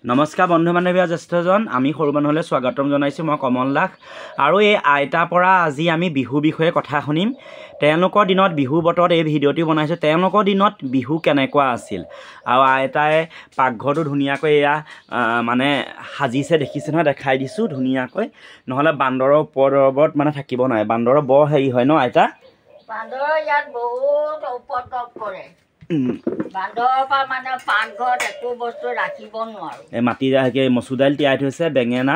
নমস্কাৰ বন্ধু বান্ধৱী আৰু জ্যেষ্ঠজন আমি সৰু মানুহলৈ স্বাগতম জনাইছোঁ মই কমল দাস আৰু এই আইতাৰ পৰা আজি আমি বিহু বিষয়ে কথা শুনিম তেওঁলোকৰ দিনত বিহু বতৰত এই ভিডিঅ'টি বনাইছোঁ তেওঁলোকৰ দিনত বিহু কেনেকুৱা আছিল আৰু আইতাই পাকঘৰটো ধুনীয়াকৈ এয়া মানে সাজিছে দেখিছে নহয় দেখাই দিছোঁ ধুনীয়াকৈ নহ'লে বান্দৰৰ ওপৰত মানে থাকিব নোৱাৰে বান্দৰৰ বৰ হেৰি হয় ন আইতা বান্দৰৰ ইয়াত বহুত উপদ্ৰৱ কৰে বান্দৰৰ পৰা মানে পাকঘৰত একো বস্তু ৰাখিব নোৱাৰোঁ এই মাটি মচুৰ দাইল তিয়াই থৈছে বেঙেনা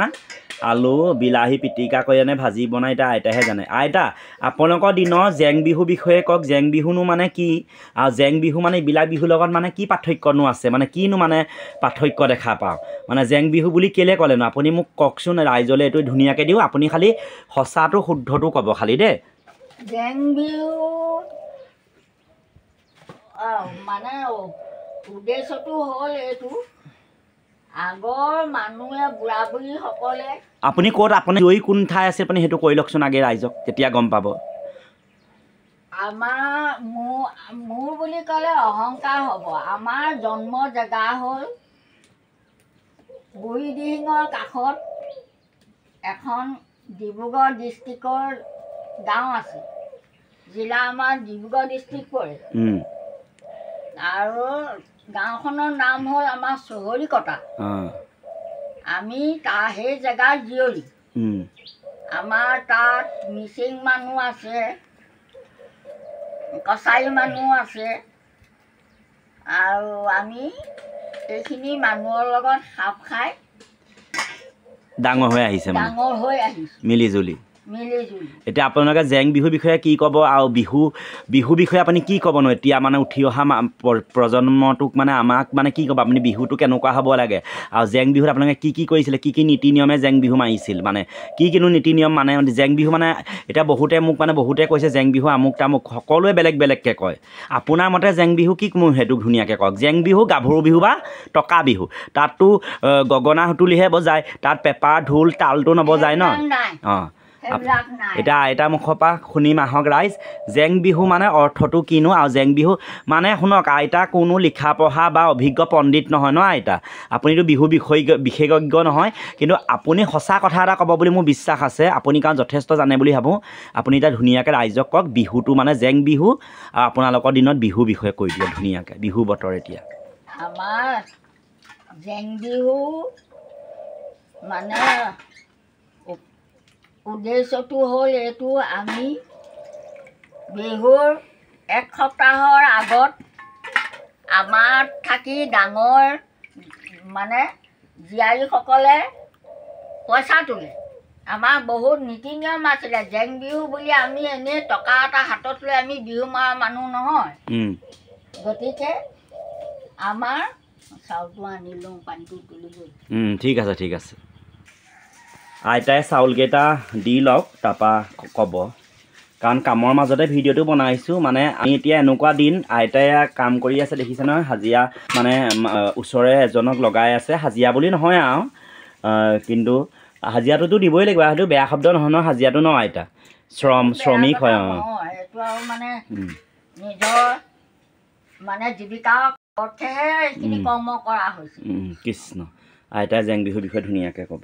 আলু বিলাহী পিটিকা কৰি আনে ভাজি বনাই এতিয়া আইতাহে জানে আইতা আপোনালোকৰ দিনৰ জেং বিহু বিষয়ে কওক জেং বিহুনো মানে কি আৰু জেং বিহু মানে এইবিলাক বিহুৰ লগত মানে কি পাৰ্থক্যনো আছে মানে কিনো মানে পাৰ্থক্য দেখা পাওঁ মানে জেং বিহু বুলি কেলৈ ক'লেনো আপুনি মোক কওকচোন ৰাইজলৈ এইটো ধুনীয়াকৈ দিওঁ আপুনি খালি সঁচাটো শুদ্ধটো ক'ব খালি দেই জেং বিহু মানে উদ্দেশ্যটো হ'ল এইটো আগৰ মানুহে বুঢ়া বুঢ়ীসকলে আপুনি ক'ত আপুনি জয়ী কোন ঠাই আছে আপুনি সেইটো কৈ লওকচোন আগে ৰাইজক তেতিয়া গম পাব আমাৰ মোৰ বুলি ক'লে অহংকাৰ হ'ব আমাৰ জন্ম জেগা হ'ল বুঢ়ীদিহিঙৰ কাষত এখন ডিব্ৰুগড় ডিষ্ট্ৰিক্টৰ গাঁও আছে জিলা আমাৰ ডিব্ৰুগড় ডিষ্ট্ৰিক্ট পৰে আৰু গাঁওখনৰ নাম হ'ল আমাৰ চহৰীকটা আমি সেই জেগাৰ জীয়ৰী আমাৰ তাত মিচিং মানুহ আছে কছাৰী মানুহ আছে আৰু আমি এইখিনি মানুহৰ লগত খাপ খাই ডাঙৰ হৈ আহিছে মিলি জুলি এতিয়া আপোনালোকে জেং বিহুৰ বিষয়ে কি ক'ব আৰু বিহু বিষয়ে আপুনি কি ক'বনো এতিয়া মানে উঠি অহা প্ৰজন্মটোক মানে আমাক মানে কি ক'ব আপুনি বিহুটো কেনেকুৱা হ'ব লাগে আৰু জেং বিহুত আপোনালোকে কি কৰিছিলে কি নীতি নিয়মে জেং বিহু মাৰিছিল মানে কিনো নীতি নিয়ম মানে জেং বিহু মানে এতিয়া বহুতে কৈছে জেং বিহু আমুক তামুক সকলোৱে বেলেগকৈ কয় আপোনাৰ মতে জেং বিহু কি মোৰ সেইটো ধুনীয়াকৈ কওক জেং বিহু গাভৰু বিহু বা টকা বিহু তাততো গগনা সুতুলিহে বজায় তাত পেপা ঢোল তালটো নবজায় ন অঁ এতিয়া আইতাৰ মুখৰ পৰা শুনিম আহক ৰাইজ জেং বিহু মানে অৰ্থটো কিনো আৰু জেং বিহু মানে শুনক আইতা কোনো লিখা পঢ়া বা অভিজ্ঞ পণ্ডিত নহয় ন আইতা আপুনিতো বিহু বিশেষজ্ঞ নহয় কিন্তু আপুনি সঁচা কথা এটা ক'ব বুলি মোৰ বিশ্বাস আছে আপুনি কাৰণ যথেষ্ট জানে বুলি ভাবোঁ আপুনি এতিয়া ধুনীয়াকৈ ৰাইজক কওক বিহুটো মানে জেং বিহু আৰু আপোনালোকৰ দিনত বিহু বিষয়ে কৈ দিয়ক ধুনীয়াকৈ বিহু বতৰ এতিয়া আমাৰ জেং বিহু মানে উদ্দেশ্যটো হ'ল এইটো আমি বিহুৰ এক সপ্তাহৰ আগত আমাৰ থাকি ডাঙৰ মানে জীয়াৰীসকলে পইচা তোলে আমাৰ বহুত নীতি নিয়ম আছিলে জেং বিহু বুলি আমি এনেই টকা এটা হাতত লৈ আমি বিহু মৰা মানুহ নহয় গতিকে আমাৰ চাউলটো আনি লওঁ পানীটো তুলিবই ঠিক আছে আইতাই চাউলকেইটা দি লওক তাৰপৰা ক'ব কাৰণ কামৰ মাজতে ভিডিঅ'টো বনাইছোঁ মানে আমি এতিয়া এনেকুৱা দিন আইতাই কাম কৰি আছে দেখিছে নহয় হাজিৰা মানে ওচৰৰে এজনক লগাই আছে হাজিৰা বুলি নহয় আৰু কিন্তু হাজিৰাটোতো দিবই লাগিব সেইটো বেয়া শব্দ নহয় ন হাজিৰাটো ন আইতা শ্ৰমিক হয় এইটো আৰু মানে নিজৰ মানে জীৱিকাৰ অৰ্থেহে এইখিনি কৰ্ম কৰা হৈছে কৃষ্ণ আইতাই জেং বিহুৰ বিষয়ে ধুনীয়াকৈ ক'ব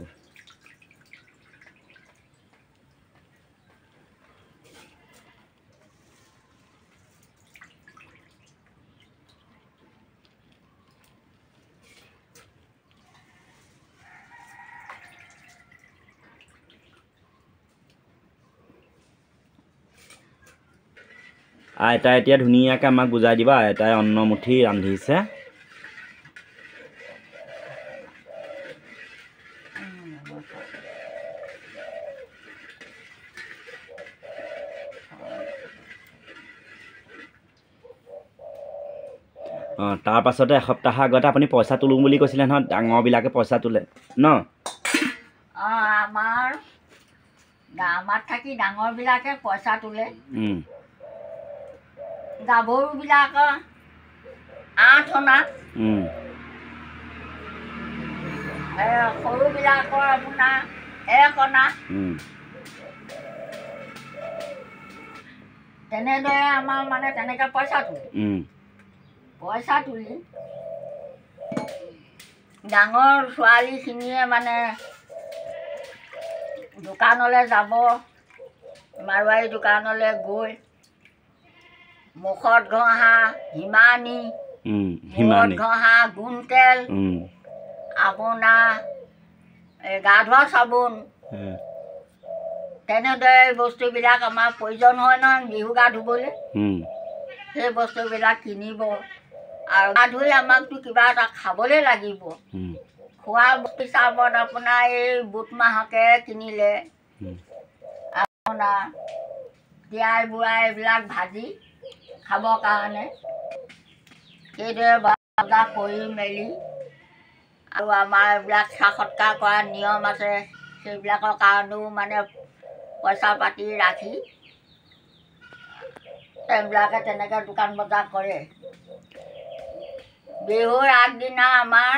আইতাই এতিয়া ধুনীয়াকৈ আমাক বুজাই দিবা আইতাই অন্নমুঠি ৰান্ধিছে তাৰ পাছতে এসপ্তাহৰ আগতে আপুনি পইচা তোলোঁ বুলি কৈছিলে নহয় ডাঙৰবিলাকে পইচা তোলে ন আমাৰ থাকি ডাঙৰবিলাকে পইচা তোলে গাভৰুবিলাকৰ 8 অনা সৰুবিলাকৰ আপোনাৰ 1 অনা তেনেদৰে আমাৰ মানে তেনেকৈ পইচা তোলে পইচা তুলি ডাঙৰ ছোৱালীখিনিয়ে মানে দোকানলৈ যাব, মাৰোৱাৰী দোকানলৈ গৈ মুখত ঘঁহা হিমানী, মূৰত ঘঁহা গোন্ধ তেল, আপোনাৰ গা ধোৱা চাবোন, তেনেদৰে বস্তুবিলাক আমাৰ প্ৰয়োজন হয় নহয় বিহু গা ধুবলৈ। সেই বস্তুবিলাক কিনিব আৰু গা ধুই আমাকতো কিবা এটা খাবলৈ লাগিব। খোৱা হিচাপত আপোনাৰ এই বুট মাহকে কিনিলে, আপোনাৰ তিয়াই বুঢ়াই এইবিলাক ভাজি খাবৰ কাৰণে সেইদৰে বজা কৰি মেলি আৰু আমাৰ এইবিলাক সেৱা সৎকাৰ কৰা নিয়ম আছে, সেইবিলাকৰ কাৰণেও মানে পইচা পাতি ৰাখি তেওঁবিলাকে তেনেকৈ দোকান বজাৰ কৰে। বিহুৰ আগদিনা আমাৰ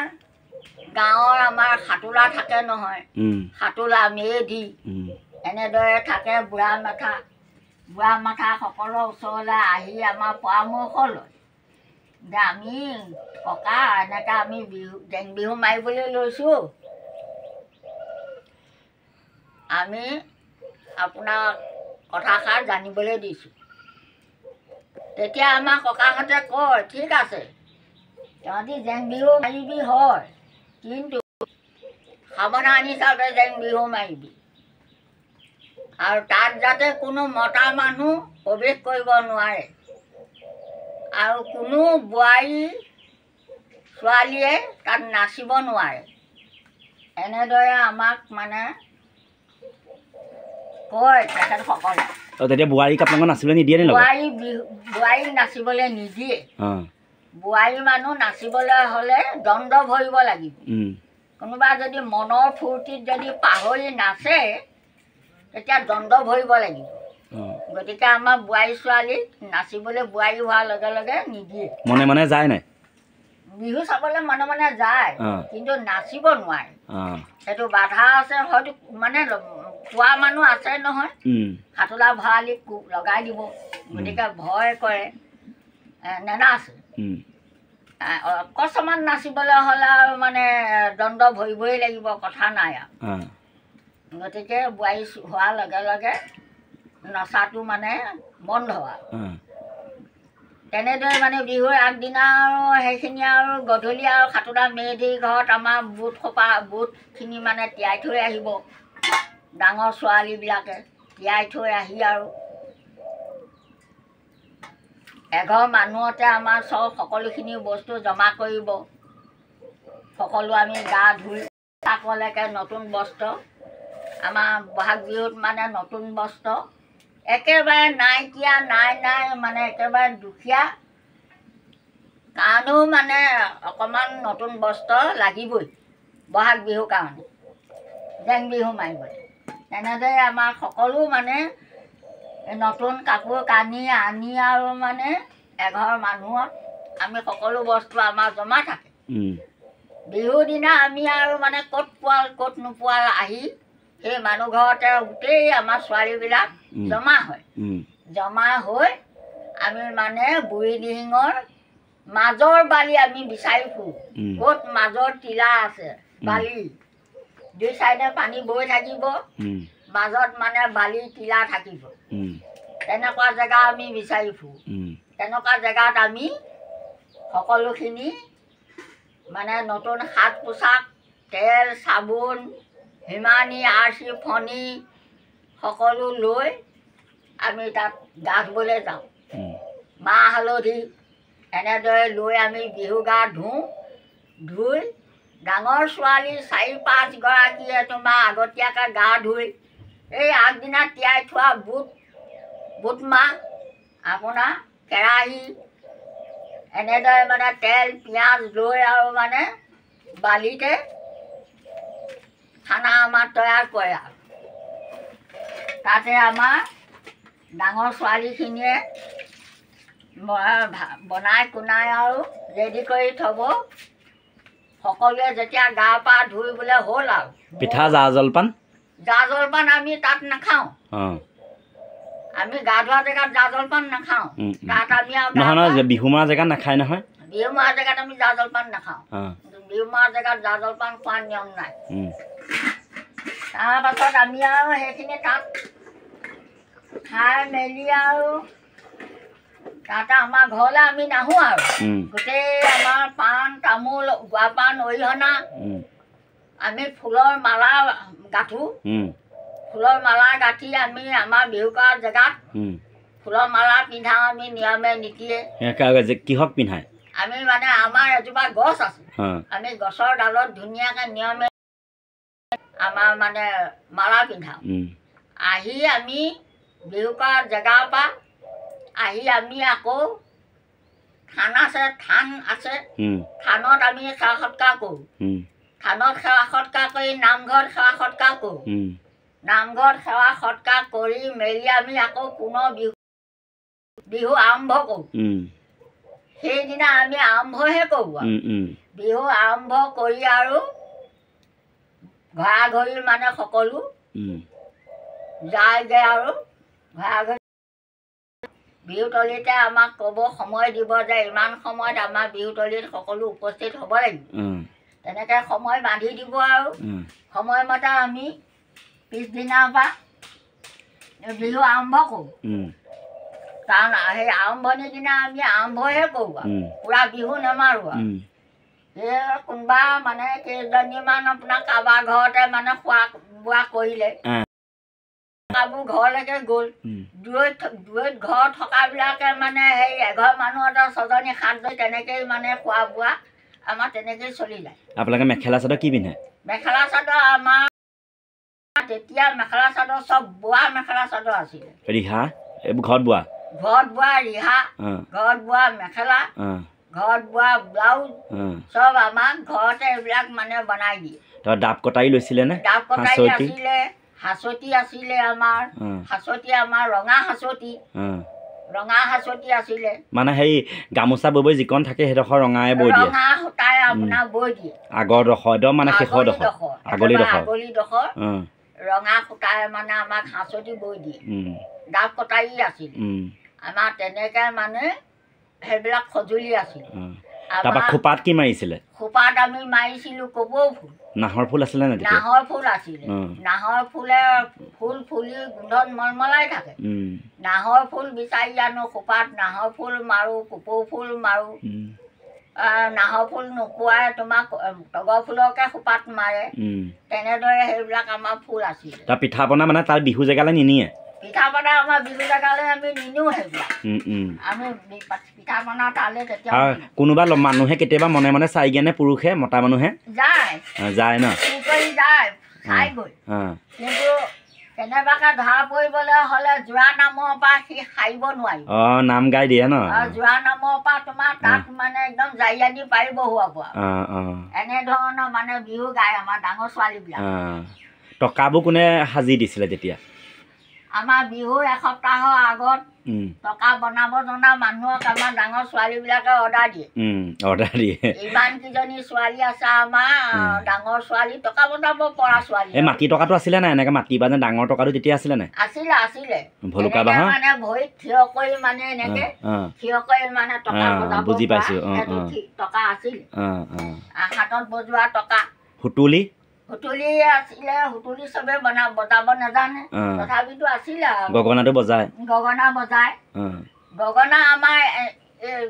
গাঁৱৰ আমাৰ সাতোলা থাকে নহয়, সাতোলা মেধি এনেদৰে থাকে। বুঢ়া মাথা সকলৰ ওচৰলৈ আহি আমাৰ পৰামৰ্শ লয় যে আমি ককা এনেকৈ আমি জেং বিহু মাৰিবলৈ লৈছোঁ, আমি আপোনাক কথাষাৰ জানিবলৈ দিছোঁ। তেতিয়া আমাৰ ককাহঁতে কয় ঠিক আছে, তহঁতি জেং বিহু মাৰিবি হয়, কিন্তু সাৱধান হিচাপে জেং বিহু মাৰিবি আৰু তাত যাতে কোনো মতা মানুহ প্ৰৱেশ কৰিব নোৱাৰে আৰু কোনো বোৱাৰী ছোৱালীয়ে তাত নাচিব নোৱাৰে। এনেদৰে আমাক মানে কয় তেখেতসকলে। তেতিয়া বোৱাৰীক আপোনালোকে নাচিবলৈ নিদিয়ে নে? বোৱাৰীক নাচিবলৈ নিদিয়ে। বোৱাৰী মানুহ নাচিবলৈ হ'লে দণ্ড ভৰিব লাগিব। কোনোবা যদি মনৰ ফূৰ্তিত যদি পাহৰি নাচে তেতিয়া দণ্ড ভৰিব লাগিব। গতিকে আমাৰ বোৱাৰী ছোৱালীক নাচিবলৈ বোৱাৰী হোৱাৰ লগে লগে নিদিয়ে। মনে মনে যায় নাই? বিহু চাবলৈ মনে মনে যায়, কিন্তু নাচিব নোৱাৰে। সেইটো বাধা আছে, হয়তো মানে কোৱা মানুহ আছে নহয়, সাতোলা ভৰালীক লগাই দিব, গতিকে ভয় কৰে নেনাচে। অকস্মাত নাচিবলৈ হ'লে আৰু মানে দণ্ড ভৰিবই লাগিব, কথা নাই আৰু। গতিকে বোৱাৰী হোৱাৰ লগে লগে নচাটো মানে বন্ধ আৰু। তেনেদৰে মানে বিহুৰ আগদিনা আৰু সেইখিনি আৰু গধূলি আৰু সাতোলা মেধি ঘৰত আমাৰ বুটখিনি মানে তিয়াই থৈ আহিব। ডাঙৰ ছোৱালীবিলাকে তিয়াই থৈ আহি আৰু এঘৰ মানুহতে আমাৰ সকলোখিনি বস্তু জমা কৰিব। সকলো আমি গা ধুই চাকলৈকে নতুন বস্ত্ৰ, আমাৰ বহাগ বিহুত মানে নতুন বস্ত্ৰ একেবাৰে নাইকিয়া নাই মানে একেবাৰে দুখীয়া কাৰণেও মানে অকণমান নতুন বস্ত্ৰ লাগিবই বহাগ বিহুৰ কাৰণে, জেং বিহু মাৰিবলৈ। তেনেদৰে আমাৰ সকলো মানে নতুন কাপোৰ কানি আনি আৰু মানে এঘৰ মানুহত আমি সকলো বস্তু আমাৰ জমা থাকে। বিহুৰ দিনা আমি আৰু মানে ক'ত পোৱাল ক'ত নোপোৱাল আহি সেই মানুহ ঘৰতে গোটেই আমাৰ ছোৱালীবিলাক জমা হয়। জমা হৈ আমি মানে বুঢ়ী দিহিঙৰ মাজৰ বালি আমি বিচাৰি ফুৰোঁ, ক'ত মাজৰ টিলা আছে বালি, দুই চাইডে পানী বৈ থাকিব, মাজত মানে বালি টিলা থাকিব, তেনেকুৱা জেগা আমি বিচাৰি ফুৰোঁ। তেনেকুৱা জেগাত আমি সকলোখিনি মানে নতুন সাজ পোছাক, তেল চাবোন, হিমানী আৰ্চি ফণি সকলো লৈ আমি তাত গা ধুবলৈ যাওঁ। মাহ হালধি এনেদৰে লৈ আমি বিহু গা ধুওঁ। ধুই ডাঙৰ ছোৱালী 4-5গৰাকীয়ে তোমাৰ আগতীয়াকৈ গা ধুই এই আগদিনা তিয়াই থোৱা বুট মাহ, আপোনাৰ কেৰাহী এনেদৰে মানে তেল পিঁয়াজ লৈ আৰু মানে বালিতে খানা আমাৰ তৈয়াৰ কৰে আৰু তাতে আমাৰ ডাঙৰ ছোৱালীখিনিয়ে বনাই কুনাই আৰু ৰেডি কৰি থ'ব। সকলোৱে যেতিয়া গা পা ধুই বোলে হ'ল আৰু পিঠা জা জলপান আমি তাত নাখাওঁ। আমি গা ধোৱা জেগাত জা জলপান নাখাওঁ। তাত আমি নহয় বিহু মৰা জেগাত নাখায় নহয়। বিহু মৰা জেগাত আমি জা জলপান নাখাওঁ। বিহু মৰা জেগাত জা জলপান খোৱাৰ নিয়ম নাই তাৰপাছত আমি আৰু সেইখিনি তাত খাই মেলি আৰু তাতে আমাৰ ঘৰলৈ আমি নাহোঁ আৰু গোটেই আমাৰ পাণ তামোল গুৱা পাণ অৰিহণা আমি ফুলৰ মালা গাঁঠো ফুলৰ মালা গাঁঠি আমি আমাৰ বিহু কৰা জেগাত ফুলৰ মালা পিন্ধাওঁ আমি নিয়মে নীতিয়ে কিহক পিন্ধায় আমি মানে আমাৰ এজোপা গছ আছে আমি গছৰ ডালত ধুনীয়াকৈ নিয়মে আমাৰ মানে মালা পিন্ধাওঁ আহি আমি বিহু কৰা জেগাৰ পৰা আহি আমি আকৌ থান আছে থানত আমি সেৱা সৎকাৰ কৰোঁ থানত সেৱা সৎকাৰ কৰি নামঘৰত সেৱা সৎকাৰ কৰোঁ নামঘৰত সেৱা সৎকাৰ কৰি মেলি আমি আকৌ পুনৰ বিহু আৰম্ভ কৰোঁ সেইদিনা আমি আৰম্ভহে কৰোঁ বিহু আৰম্ভ কৰি আৰু ঘৰা ঘৰি মানে সকলো যায়গৈ আৰু ঘৰা ঘৰি বিহুতলীতে আমাক ক'ব সময় দিব যে ইমান সময়ত আমাৰ বিহুতলীত সকলো উপস্থিত হ'ব লাগিব তেনেকৈ সময় বান্ধি দিব আৰু সময়মতে আমি পিছদিনাৰ পৰা বিহু আৰম্ভ কৰোঁ কাৰণ সেই আৰম্ভণিৰ দিনা আমি আৰম্ভহে কৰোঁ আৰু পূৰা বিহু নেমাৰোঁ আৰু সেই কোনোবা মানে কেইজনীমান আপোনাৰ কাৰোবাৰ ঘৰতে মানে খোৱা বোৱা কৰিলে ঘৰলৈকে গ'ল দূৰৈত ঘৰ থকাবিলাকে মানে সেই এঘৰ মানুহতে 6জনী 7জনী তেনেকেই মানে খোৱা বোৱা আমাৰ তেনেকেই চলি যায় আপোনালোকে মেখেলা চাদৰ কি পিন্ধে মেখেলা চাদৰ আমাৰ তেতিয়া মেখেলা চাদৰ চব বোৱা মেখেলা চাদৰ আছিলে ৰিহা এইবোৰ ঘৰত বোৱা ৰিহা ঘৰত বোৱা মেখেলা ঘৰত বোৱা ব্লাউজ চব আমাক ঘৰতে এইবিলাক মানে বনাই দিয়ে ডাব কটাৰী লৈছিলে নে ডাব কটাৰী আছিলে হাঁচতি আছিলে আমাৰ ৰঙা হাঁচতি আছিলে মানে সেই গামোচা বৈ যিকণ থাকে সেইডোখৰ ৰঙাই বৈ দিয়ে ৰঙা সূতাই আপোনাৰ বৈ দিয়ে আগৰ ডোখৰ একদম মানে শেষৰডোখৰ আগলিডোখৰ ৰঙা সূতাই মানে আমাক হাঁচতি বৈ দিয়ে ডাব কটাৰী আছিলে আমাৰ তেনেকৈ মানে সেইবিলাক সঁজুলি আছিলে তাৰপৰা খোপাত কি মাৰিছিলে খোপাত আমি মাৰিছিলোঁ কপৌ ফুল নাহৰ ফুল আছিলে নে নাহৰ ফুল আছিলে নাহৰ ফুলে ফুল ফুলি গোন্ধত মলমলাই থাকে নাহৰ ফুল বিচাৰি আনো খোপাত নাহৰ ফুল মাৰোঁ কপৌ ফুল মাৰোঁ নাহৰ ফুল নোপোৱাই তোমাক তগৰ ফুলকে খোপাত মাৰে তেনেদৰে সেইবিলাক আমাৰ ফুল আছিলে তাৰ পিঠা পনা মানে তাৰ বিহু জেগালৈ নিনিয়ে পিঠা পনা আমাৰ বিহু জেগালৈ আমি নিনিওঁ সেইবিলাক আমি পিঠা পনা তালৈ তেতিয়া কোনোবা মানুহে কেতিয়াবা মনে মনে চাইগেনে পুৰুষে মতা মানুহে যায় ন যায় চাইগৈ কিন্তু কেনেবাকৈ ধৰা পৰিবলৈ হ'লে যোৰা নামৰ পৰা সি সাৰিব নোৱাৰিব নাম গাই দিয়ে ন যোৰা নামৰ পৰা তোমাৰ তাত মানে একদম জাৰি আনি পাৰিব হোৱাব এনেধৰণৰ মানে বিহু গায় আমাৰ ডাঙৰ ছোৱালীবিলাক টকাবোৰ কোনে সাজি দিছিলে তেতিয়া আমাৰ বিহু এসপ্তাহৰ আগত টকা বনাব জনা মানুহক আমাৰ ডাঙৰ ছোৱালীবিলাকে অৰ্ডাৰ দিয়ে ইমানকেইজনী ছোৱালী আছে আমাৰ ডাঙৰ ছোৱালী টকা বনাব পৰা ছোৱালী এই মাটি টকাটো আছিলে নাই এনেকৈ মাটি বা ডাঙৰ টকাটো তেতিয়া আছিলে নাই আছিলে মানে ভৰিত থিয় কৰি মানে এনেকৈ থিয় কৰি মানে টকা বজাব বুজি পাইছোঁ টকা আছিলে হাতত বজোৱা টকা সুতুলি আছিলে সুতুলি চবে বজাব নাজানে তথাপিতো আছিলে গগনাটো গগনা বজায় গগনা আমাৰ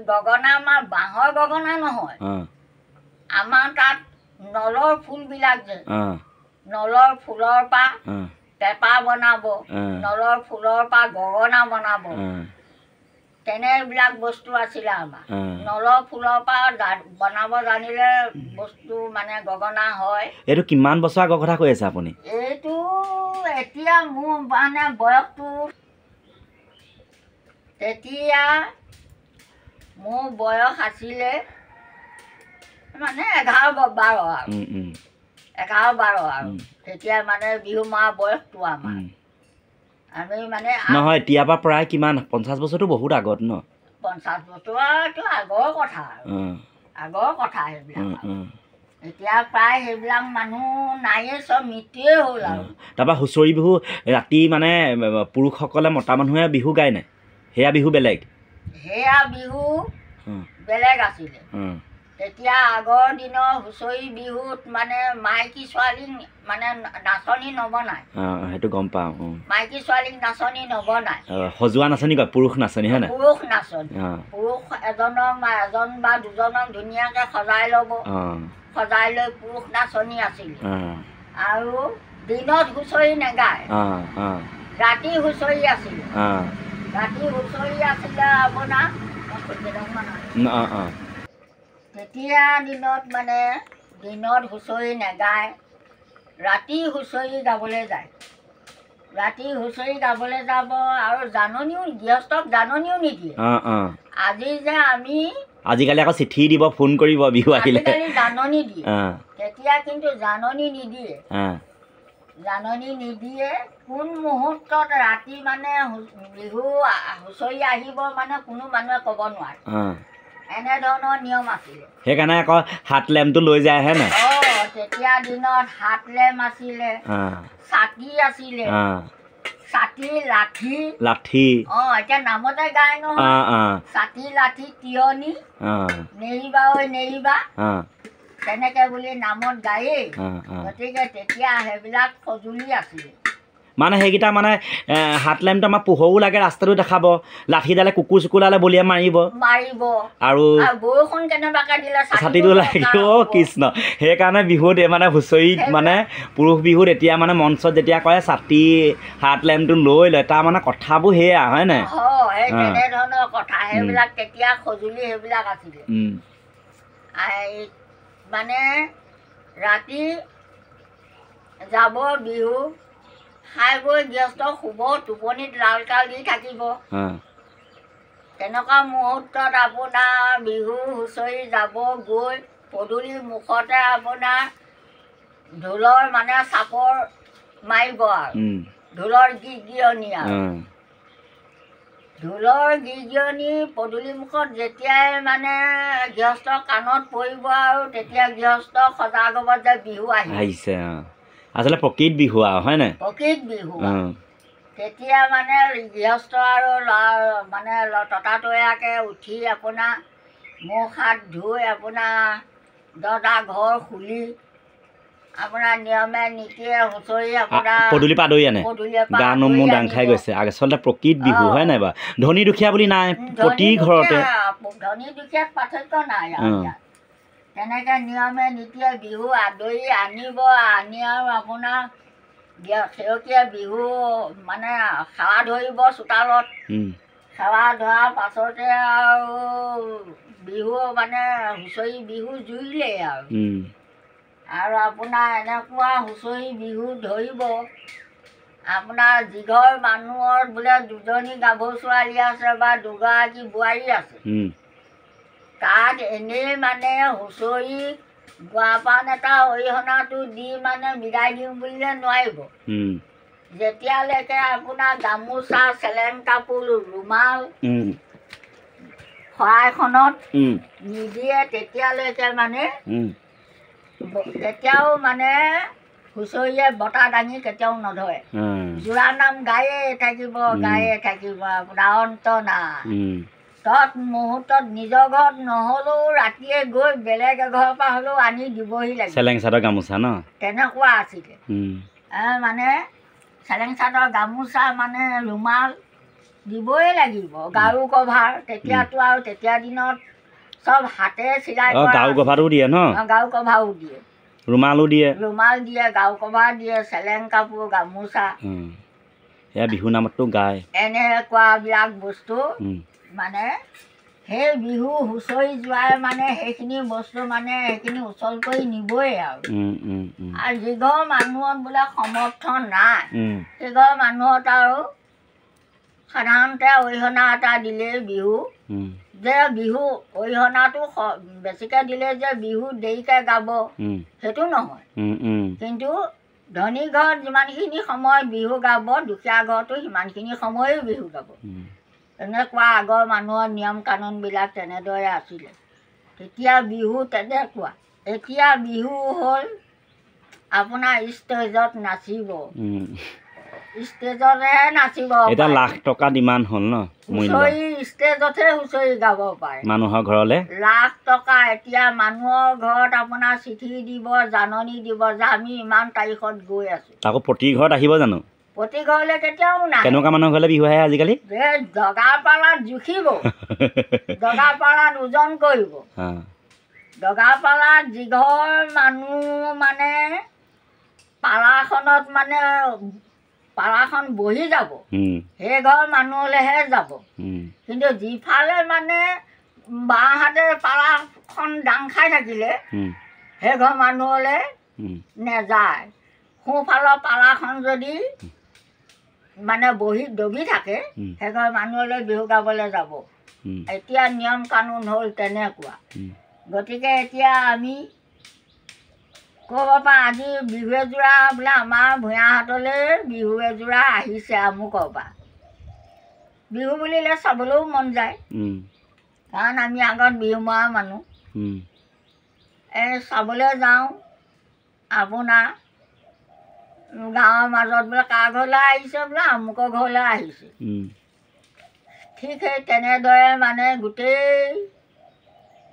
গগনা আমাৰ বাঁহৰ গগনা নহয় আমাৰ তাত নলৰ ফুলবিলাক যে নলৰ ফুলৰ পৰা পেঁপা বনাব নলৰ ফুলৰ পৰা গগনা বনাব তেনেবিলাক বস্তু আছিলে আমাৰ নলৰ ফুলৰ পৰা বনাব জানিলে বস্তু মানে গগনা হয় এইটো কিমান বছৰ আগৰ কথা কৈ আছে আপুনি এইটো এতিয়া মোৰ মানে বয়সটো তেতিয়া মোৰ বয়স আছিলে মানে 11-12 আৰু তেতিয়া মানে বিহু মৰা বয়সটো আমাৰ আমি মানে নহয় এতিয়াৰ পৰা প্ৰায় কিমান 50 বছৰটো বহুত আগত ন 50 বছৰটো আগৰ কথা সেইবিলাক এতিয়া প্ৰায় সেইবিলাক মানুহ নাইয়ে চব মৃত্যুৱে হ'ল আৰু তাৰপৰা হুঁচৰি বিহু ৰাতি মানে পুৰুষসকলে মতা মানুহে বিহু গায় নাই সেয়া বিহু বেলেগ আছিলে তেতিয়া আগৰ দিনৰ হুঁচৰি বিহুত মানে মাইকী ছোৱালীক মানে নাচনী নবনায়। সেইটো গম পাওঁ। মাইকী ছোৱালীক নাচনী নবনায়, সজোৱা নাচনী কয়, পুৰুষ নাচনী হয় নাই? পুৰুষ নাচনী। পুৰুষ এজন বা দুজনক ধুনীয়াকৈ সজাই ল'ব, সজাই লৈ পুৰুষ নাচনী আছিলে। আৰু দিনত হুঁচৰি নেগায়, ৰাতি হুঁচৰি আছিলে। ৰাতি হুঁচৰি আছিলে আপোনাৰ তেতিয়া দিনত মানে দিনত হুঁচৰি নেগায়, ৰাতি হুঁচৰি গাবলৈ যায়। ৰাতি হুঁচৰি গাবলৈ যাব আৰু জাননীও গৃহস্থক জাননীও নিদিয়ে। আজি যে আমি আজিকালি আকৌ চিঠি দিব, ফোন কৰিব বিহু আহিলে, আজিকালি জাননী দিয়ে। তেতিয়া কিন্তু জাননী নিদিয়ে, জাননী নিদিয়ে। কোন মুহূৰ্তত ৰাতি মানে বিহু হুঁচৰি আহিব মানে কোনো মানুহে ক'ব নোৱাৰে, এনেধৰণৰ নিয়ম আছিলে। সেইকাৰণে আকৌ হাত লেম্পটো লৈ যায় হে নাই? তেতিয়া দিনত হাত লেম্প আছিলে, ছাতি আছিলে, ছাতি লাঠি লাঠি এতিয়া নামতে গাই নহয়, ছাতি লাঠি তিয়নি নেৰিবা ঐ নেৰিবা তেনেকে বুলি নামত গায়েই। গতিকে তেতিয়া সেইবিলাক সঁজুলি আছিলে। মানে সেইকেইটা মানে হাত লেম্পটো আমাৰ পোহৰো লাগে, ৰাস্তাটো দেখাব, লাঠিডালে কুকুৰ চুকুৰালে বলিয়াই মাৰিব আৰু বৰষুণ কেনেবাকে দিলে ছাতিটো লাগিব। কৃষ্ণ, সেইকাৰণে বিহুত মানে হুঁচৰিত মানে পুৰুষ বিহুত এতিয়া মানে মঞ্চত যেতিয়া কয় ছাতি হাত লেম্পটো লৈ লয়, তাৰ মানে কথাবোৰ সেয়া হয় নাই? তেনেধৰণৰ কথা সেইবিলাক তেতিয়া সঁজুলি সেইবিলাক আছিলে। মানে ৰাতি যাব বিহু খাই বৈ গৃহস্থ শুব, টোপনিত লাল কাল দি থাকিব। তেনেকুৱা মুহূৰ্তত আপোনাৰ বিহু হুঁচৰি যাব গৈ পদূলিৰ মুখতে আপোনাৰ ঢোলৰ মানে চাপৰ মাৰিব আৰু ঢোলৰ গিৰিয়নি আৰু ঢোলৰ গিৰিয়নি পদূলি মুখত যেতিয়াই মানে গৃহস্থ কাণত পৰিব আৰু তেতিয়া গৃহস্থ সজাগ হ'ব যে বিহু আহিছে। আচলতে প্ৰকৃত বিহু আৰু হয় নাই? প্ৰকৃত বিহু। তেতিয়া মানে গৃহস্থ আৰু মানে ততাতৈয়াকৈ উঠি আপোনাৰ মুখ হাত ধুই আপোনাৰ দৰ্জা ঘৰ খুলি আপোনাৰ নিয়মে নীতিয়ে হুঁচৰি আপোনাৰ পদূলি পৰা আদৰি আনে, গা নোম মোৰ দাং খাই গৈছে। আচলতে প্ৰকৃত বিহু হয় নাই বাৰু? ধনী দুখীয়া বুলি নাই, প্ৰতি ঘৰতে ধনী দুখীয়াত পাৰ্থক্য নাই। তেনেকৈ নিয়মে নীতিয়ে বিহু আদৰি আনিব, আনি আৰু আপোনাৰ সেৱকীয়ে বিহু মানে সেৱা ধৰিব চোতালত। সেৱা ধৰাৰ পাছতে আৰু বিহু মানে হুঁচৰি বিহু জুৰিলেই আৰু আপোনাৰ এনেকুৱা হুঁচৰি বিহু ধৰিব। আপোনাৰ যিঘৰ মানুহৰ বোলে দুজনী গাভৰু ছোৱালী আছে বা দুগৰাকী বোৱাৰী আছে, তাত এনেই মানে হুঁচৰি গোৱাপান এটা অৰিহণাটো দি মানে বিদায় দিওঁ বুলিলে নোৱাৰিব। যেতিয়ালৈকে আপোনাৰ গামোচা, চেলেং কাপোৰ, ৰুমাল শৰাইখনত নিদিয়ে তেতিয়ালৈকে মানে কেতিয়াও মানে হুঁচৰিয়ে বঁটা দাঙি কেতিয়াও নধৰে। জোৰা নাম গায়ে থাকিব, গায়ে থাকিব, আপোনাৰ অন্ত নাই। তৎ মুহূৰ্তত নিজৰ ঘৰত নহ'লেও ৰাতিয়ে গৈ বেলেগ এঘৰৰ পৰা হ'লেও আনি দিবহি লাগিব। চেলেং চাদৰ গামোচা ন তেনেকুৱা আছিলে। মানে চেলেং চাদৰ গামোচা মানে ৰুমাল দিবই লাগিব, গাৰু কভাৰ। তেতিয়াতো আৰু তেতিয়া দিনত চব হাতে চিলাই কৰা। গাৰু কভাৰো দিয়ে ন? গাৰু কভাৰো দিয়ে, ৰুমালো দিয়ে, ৰুমাল দিয়ে, গাৰু কভাৰ দিয়ে, চেলেং কাপোৰ, গামোচা। সেয়া বিহু নামততো গায়। এনেকুৱাবিলাক বস্তু মানে সেই বিহু হুঁচৰি যোৱাই মানে সেইখিনি বস্তু মানে সেইখিনি উচল কৰি নিবই আৰু যিঘৰ মানুহত বোলে সমৰ্থন নাই সেইঘৰ মানুহত আৰু সাধাৰণতে অৰিহণা এটা দিলেই বিহু যে বিহু অৰিহণাটো বেছিকৈ দিলে যে বিহু দেৰিকৈ গাব সেইটো নহয়। কিন্তু ধনী ঘৰত যিমানখিনি সময় বিহু গাব, দুখীয়া ঘৰতো সিমানখিনি সময়েই বিহু গাব। তেনেকুৱা আগৰ মানুহৰ নিয়ম কানুনবিলাক তেনেদৰে আছিলে। তেতিয়া বিহু তেনেকুৱা। এতিয়া বিহু হ'ল আপোনাৰ ষ্টেজত নাচিব, ষ্টেজতহে নাচিব এতিয়া লাখ টকা ডিমাণ্ড হ'ল ন হুঁচৰি ষ্টেজতহে হুঁচৰি গাব পাৰে মানুহৰ ঘৰলৈ লাখ টকা এতিয়া মানুহৰ ঘৰত আপোনাৰ চিঠি দিব জাননী দিব যে আমি ইমান তাৰিখত গৈ আছোঁ আকৌ প্ৰতি ঘৰত আহিব জানো প্ৰতি ঘৰলৈ কেতিয়াও নাই কেনেকুৱা মানুহৰ ঘৰলৈ বিহু আহে আজিকালি দগাপালাত জুখিব দগাপালাত ওজন কৰিব দগাপালাত যিঘৰ মানুহ মানে পালাখনত মানে পালাখন বহি যাব সেই ঘৰ মানুহলৈহে যাব কিন্তু যিফালে মানে বাওঁহাতে পালাখন দাং খাই থাকিলে সেই ঘৰ মানুহলৈ নেযায় সোঁফালৰ পালাখন যদি মানে বহি দবি থাকে সেই ঘৰ মানুহলৈ বিহু গাবলৈ যাব এতিয়া নিয়ম কানুন হ'ল তেনেকুৱা গতিকে এতিয়া আমি ক'ব পাৰোঁ আজি বিহু এযোৰা বোলে আমাৰ ভূঞাহঁতলৈ বিহু এযোৰা আহিছে আমুকৰ পৰা বিহু বুলিলে চাবলৈও মন যায় কাৰণ আমি আগত বিহু মৰা মানুহ চাবলৈ যাওঁ আপোনাৰ গাঁৱৰ মাজত বোলে কাৰ ঘৰলৈ আহিছে বোলে আমুকৰ ঘৰলৈ আহিছে ঠিক সেই তেনেদৰে মানে গোটেই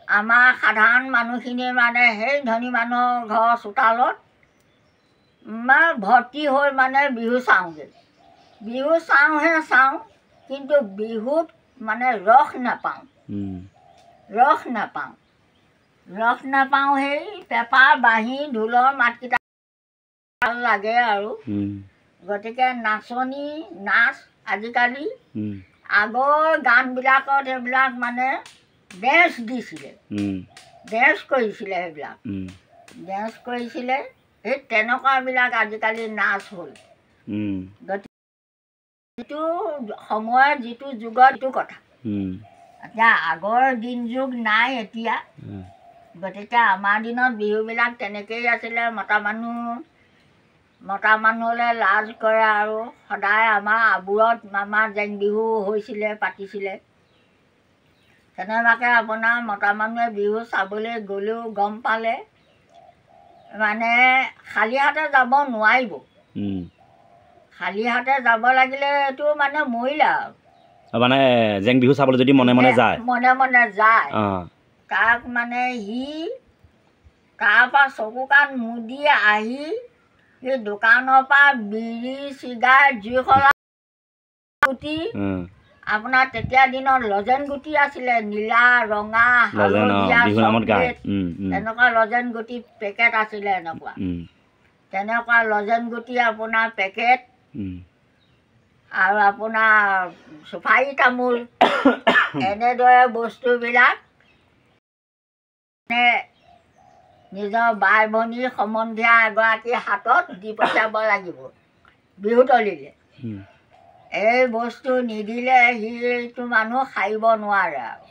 আমাৰ সাধাৰণ মানুহখিনি মানে সেই ধনী মানুহৰ ঘৰৰ চোতালত মানে ভৰ্তি হৈ মানে বিহু চাওঁগৈ বিহু চাওঁহে চাওঁ কিন্তু বিহুত মানে ৰস নাপাওঁ সেই পেঁপা বাঁহী ঢোলৰ মাতকেইটা ভাল লাগে আৰু গতিকে নাচনী নাচ আজিকালি আগৰ গানবিলাকত সেইবিলাক মানে ডেন্স দিছিলে ডেন্স কৰিছিলে সেইবিলাক ডেন্স কৰিছিলে সেই তেনেকুৱাবিলাক আজিকালি নাচ হ'ল গতিকে যিটো সময়ত যিটো যুগত যিটো কথা এতিয়া আগৰ দিন যুগ নাই এতিয়া গতিকে আমাৰ দিনত বিহুবিলাক তেনেকৈয়ে আছিলে মতা মানুহলৈ লাজ কৰে আৰু সদায় আমাৰ আবোৰত আমাৰ জেং বিহু হৈছিলে পাতিছিলে তেনেকুৱাকৈ আপোনাৰ মতা মানুহে বিহু চাবলৈ গ'লেও গম পালে মানে খালী হাতে যাব নোৱাৰিব খালী হাতে যাব লাগিলে এইটো মানে মৰিলে আৰু মানে জেং বিহু চাবলৈ যদি মনে মনে যায় তাক মানে সি তাৰপৰা চকু কাণ মুদি আহি সেই দোকানৰ পৰা বিড়ি চিগাৰেট জুইশলা গুটি আপোনাৰ তেতিয়া দিনত লজেন গুটি আছিলে নীলা ৰঙা হালধীয়া তেনেকুৱা লজেন গুটি পেকেট আছিলে তেনেকুৱা লজেন গুটি আপোনাৰ পেকেট আৰু আপোনাৰ চুফাৰী তামোল এনেদৰে বস্তুবিলাক নিজৰ বাই ভনী সম্বন্ধীয়া এগৰাকীৰ হাতত দি পঠিয়াব লাগিব বিহুতলিলে এই বস্তু নিদিলে সিটো মানুহ সাৰিব নোৱাৰে আৰু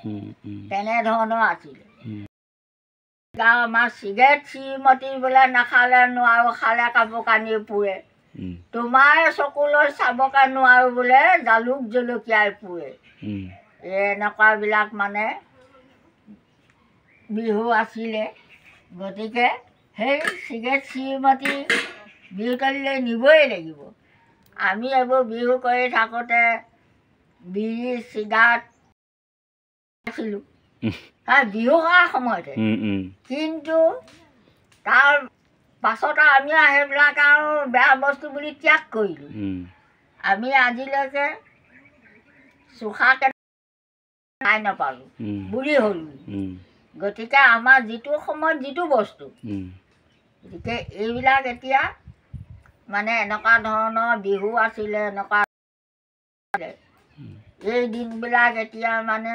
তেনেধৰণৰ আছিলে গাঁও আমাৰ চিগাৰেট শ্ৰীমতী বোলে নাখালে নোৱাৰোঁ খালে কাপোৰ কানি পুৰে তোমাৰ চকুলৈ চাবকে নোৱাৰোঁ বোলে জালুক জলকীয়াই পুৰে এনেকুৱাবিলাক মানে বিহু আছিলে গতিকে সেই চিগাৰেট শ্ৰীমতী বিহুতলিলৈ নিবই লাগিব আমি এইবোৰ বিহু কৰি থাকোঁতে বিড়ি চিগাৰেট আছিলোঁ বিহু কৰাৰ সময়তে কিন্তু তাৰ পাছত আমি সেইবিলাক আৰু বেয়া বস্তু বুলি ত্যাগ কৰিলোঁ আমি আজিলৈকে চোখাকৈ খাই নাপালোঁ বুঢ়ী হ'লোঁ গতিকে আমাৰ যিটো সময়ত যিটো বস্তু গতিকে এইবিলাক এতিয়া মানে এনেকুৱা ধৰণৰ বিহু আছিলে এনেকুৱা এই দিনবিলাক এতিয়া মানে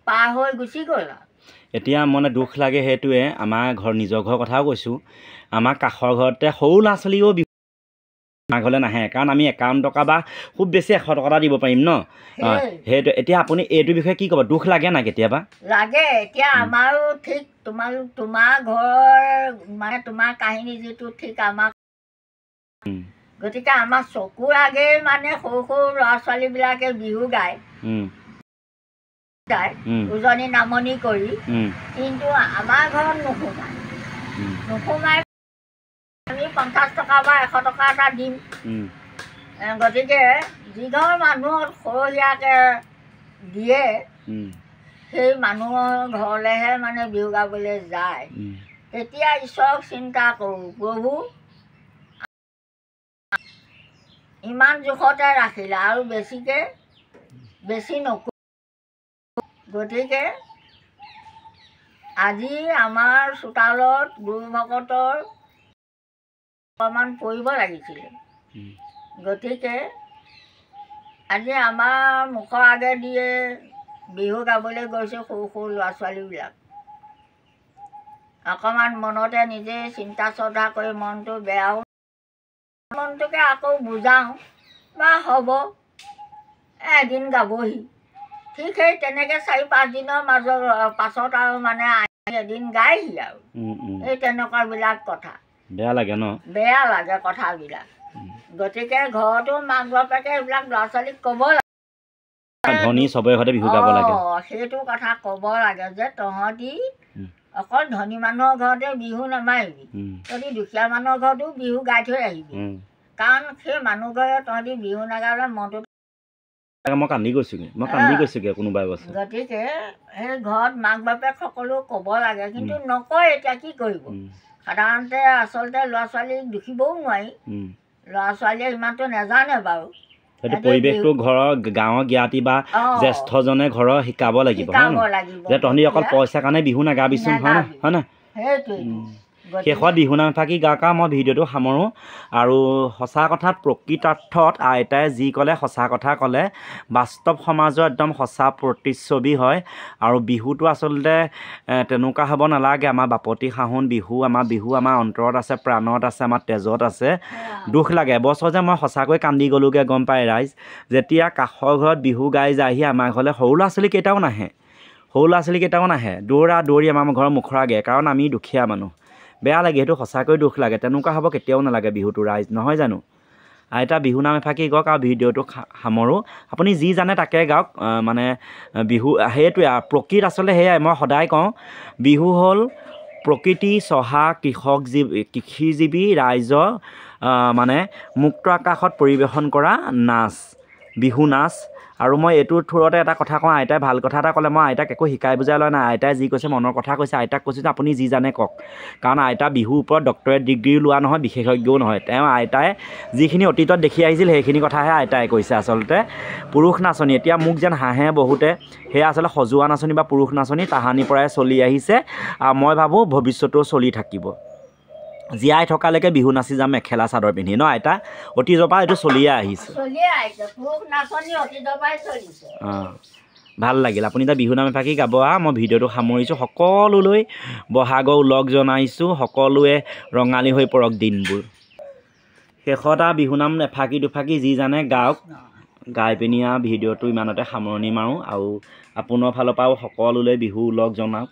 পাৰ হৈ গুচি গ'ল আৰু এতিয়া মানে দুখ লাগে সেইটোৱে আমাৰ নিজৰ ঘৰৰ কথাও কৈছোঁ আমাৰ কাষৰ ঘৰতে সৰু ল'ৰা ছোৱালীও বিহু আমাৰ ঘৰলৈ নাহে কাৰণ আমি 51 টকা বা খুব বেছি 100 টকা এটা দিব পাৰিম ন সেইটো এতিয়া আপুনি এইটো বিষয়ে কি ক'ব দুখ লাগে না কেতিয়াবা লাগে এতিয়া আমাৰো ঠিক তোমাৰ ঘৰৰ মানে তোমাৰ কাহিনী যিটো ঠিক আমাৰ গতিকে আমাৰ চকুৰ আগেই মানে সৰু সৰু ল'ৰা ছোৱালীবিলাকে বিহু গায় উজনি নামনি কৰি কিন্তু আমাৰ ঘৰত নোসোমাই আমি 50 টকা বা 100 টকা এটা দিম গতিকে যিঘৰ মানুহত সৰহীয়াকৈ দিয়ে সেই মানুহৰ ঘৰলৈহে মানে বিহু গাবলৈ যায়। তেতিয়া ঈশ্বৰক চিন্তা কৰোঁ, প্ৰভু ইমান জোখতে ৰাখিলে আৰু বেছি নকৰোঁ। গতিকে আজি আমাৰ চোতালত গুৰু ভকতৰ অকণমান পৰিব লাগিছিলে। গতিকে আজি আমাৰ মুখৰ আগেদিয়ে বিহু গাবলৈ গৈছে সৰু সৰু ল'ৰা ছোৱালীবিলাক। অকণমান মনতে নিজে চিন্তা চৰ্চা কৰি মনটো বেয়াও, মনটোকে আকৌ বুজাওঁ বা হ'ব এদিন গাবহি। ঠিক সেই তেনেকৈ 4-5 দিনৰ পাছত আৰু মানে এদিন গায়হি আৰু এই তেনেকুৱাবিলাক কথা। বেয়া লাগে ন? বেয়া লাগে কথাবিলাক। গতিকে ঘৰতো মাক বাপেকে এইবিলাক ল'ৰা ছোৱালীক ক'ব লাগে, ধনী চবৰে ঘৰতে বিহু গাব লাগে। সেইটো কথা ক'ব লাগে যে তহঁতি অকল ধনী মানুহৰ ঘৰতে বিহু নামাৰিবি, তহঁতি দুখীয়া মানুহৰ ঘৰতো বিহু গাই থৈ আহিবি। কাৰণ সেই মানুহ ঘৰে তহঁতি বিহু নাগালে মনটো মই কান্দি গৈছোগে কোনোবাই কৈছে। গতিকে সেই ঘৰত মাক বাপেক সকলো ক'ব লাগে, কিন্তু নকয়। এতিয়া কি কৰিব? সাধাৰণতে আচলতে ল'ৰা ছোৱালীক দুখিবও নোৱাৰি, ল'ৰা ছোৱালীয়ে ইমানটো নাজানে বাৰু। সেইটো পৰিৱেশটো ঘৰৰ গাঁৱৰ জ্ঞাতি বা জ্যেষ্ঠজনে ঘৰৰ শিকাব লাগিব যে তহঁতি অকল পইচাৰ কাৰণে বিহু নাগাবিচোন, হয় নাই? শেষত বিহুনাম এফাকি গাঁও মই ভিডিঅ'টো সামৰোঁ। আৰু সঁচা কথাত প্ৰকৃতাৰ্থত আইতাই যি ক'লে সঁচা কথা ক'লে, বাস্তৱ সমাজৰ একদম সঁচা প্ৰতিচ্ছবি হয়। আৰু বিহুটো আচলতে তেনেকুৱা হ'ব নালাগে। আমাৰ বাপতি সাহোন বিহু, আমাৰ অন্তৰত আছে, প্ৰাণত আছে, আমাৰ তেজত আছে। দুখ লাগে। এবছৰ যে মই সঁচাকৈ কান্দি গ'লোগৈ গম পাই ৰাইজ, যেতিয়া কাষৰ ঘৰত বিহু গাই যায়হি আমাৰ ঘৰলৈ সৰু ল'ৰা ছোৱালী কেইটাও নাহে, দৌৰা দৌৰি আমাৰ ঘৰৰ মুখৰ আগে, কাৰণ আমি দুখীয়া মানুহ। বেয়া লাগে, সেইটো সঁচাকৈ দুখ লাগে। তেনেকুৱা হ'ব কেতিয়াও নালাগে বিহুটো ৰাইজ, নহয় জানো? আইতা বিহুনাম এফাকি গাওক আৰু ভিডিঅ'টো সামৰোঁ। আপুনি যি জানে তাকে গাওক। মানে বিহু সেইটোৱে আৰু প্ৰকৃত আচলতে সেয়াই মই সদায় কওঁ, বিহু হ'ল প্ৰকৃতি চহা কৃষিজীৱী ৰাইজৰ মানে মুক্ত আকাশত পৰিৱেশন কৰা নাচ, বিহু নাচ। আৰু মই এইটোৰ থোৰতে এটা কথা কওঁ, আইতাই ভাল কথা এটা ক'লে, মই আইতাক একো শিকাই বুজাই লোৱা নাই। আইতাই যি কৈছে মনৰ কথা কৈছে, আইতাক কৈছোঁ যে আপুনি যি জানে কওক। কাৰণ আইতা বিহুৰ ওপৰত ডক্টৰেট ডিগ্ৰীও লোৱা নহয়, বিশেষজ্ঞও নহয়। আইতাই যিখিনি অতীতত দেখি আহিছিল সেইখিনি কথাহে আইতাই কৈছে। আচলতে পুৰুষ নাচনী, এতিয়া মোক যেন হাঁহে বহুতে, সেয়া আচলতে সজোৱা নাচনী বা পুৰুষ নাচনী তাহানিৰ পৰাই চলি আহিছে। আৰু মই ভাবোঁ ভৱিষ্যতেও চলি থাকিব। জীয়াই থকালৈকে বিহু নাচি যাম মেখেলা চাদৰ পিন্ধি, ন আইতা? অতীজৰ পৰা এইটো চলিয়ে আহিছে। ভাল লাগিল। আপুনি এতিয়া বিহুনাম এফাকি গাব মই ভিডিঅ'টো সামৰিছোঁ। সকলোলৈ বহাগৰ উলগ জনাইছোঁ। সকলোৱে ৰঙালী হৈ পৰক দিনবোৰ। শেষত বিহুনাম এফাকি দুফাকি যি জানে গাওক, গাই পিনি ভিডিঅ'টো ইমানতে সামৰণি মাৰোঁ। আৰু আপোনাৰ ফালৰ পৰাও সকলোলৈ বিহু উলগ জনাওক।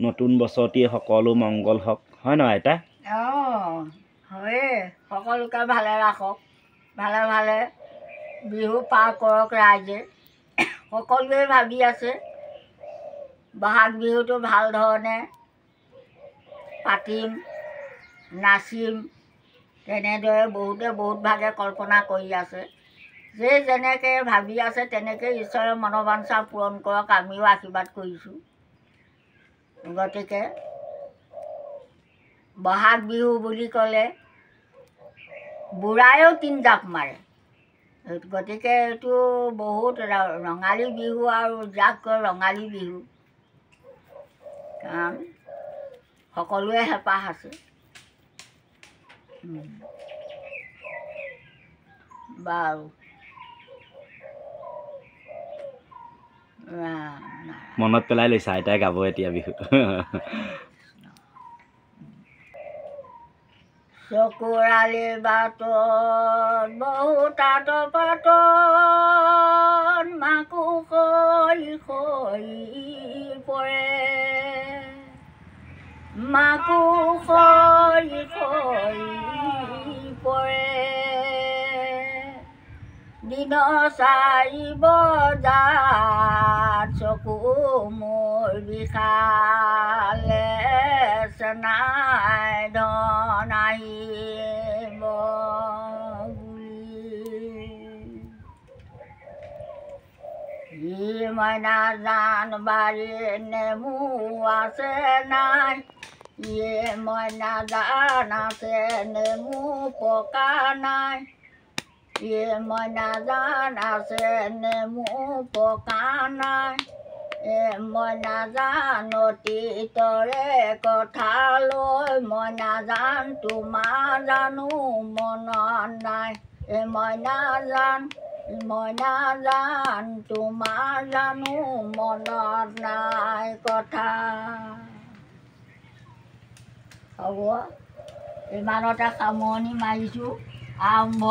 নতুন বছৰটি সকলো মংগল হওক, হয় নহয় আইতা? হয়ে, সকলোকে ভালে ৰাখক, ভালে ভালে বিহু পাৰ কৰক ৰাইজে। সকলোৱে ভাবি আছে বহাগ বিহুটো ভাল ধৰণে পাতিম, নাচিম। তেনেদৰে বহুত ভাগে কল্পনা কৰি আছে। যে যেনেকৈ ভাবি আছে তেনেকৈ ঈশ্বৰে মনোবাঞ্ছা পূৰণ কৰক, আমিও আশীৰ্বাদ কৰিছোঁ। গতিকে বহাগ বিহু বুলি ক'লে বুঢ়ায়ো 3 জাপ মাৰে। গতিকে এইটো বহুত ৰঙালী বিহু, আৰু যাক কয় ৰঙালী বিহু, কাৰণ সকলোৱে হেঁপাহ আছে। বাৰু মনত পেলাই লৈছে আইতাই গাব এতিয়া বিহু। চকুৰালি বাটত বহুতাত পাতত মাকো খৰি পৰে, মাকো খৰি পৰে। দিন 4 বজাত চকু মোৰ বিষালে, চেনাই ধন আহিব বুলি। মইনা জান বাৰী নেমু আছে নাই মইনা জান আছে নেমু পকা নাই মইনা জান আছে নেমু পকা নাই মইনা জান অতীতৰে কথা লৈ মইনা জান তোমাৰ জানো মনত নাই মইনা জান তোমাৰ জানো মনত নাই কথা হ'ব ইমানতে সামৰণি মাৰিছোঁ আৰম্ভ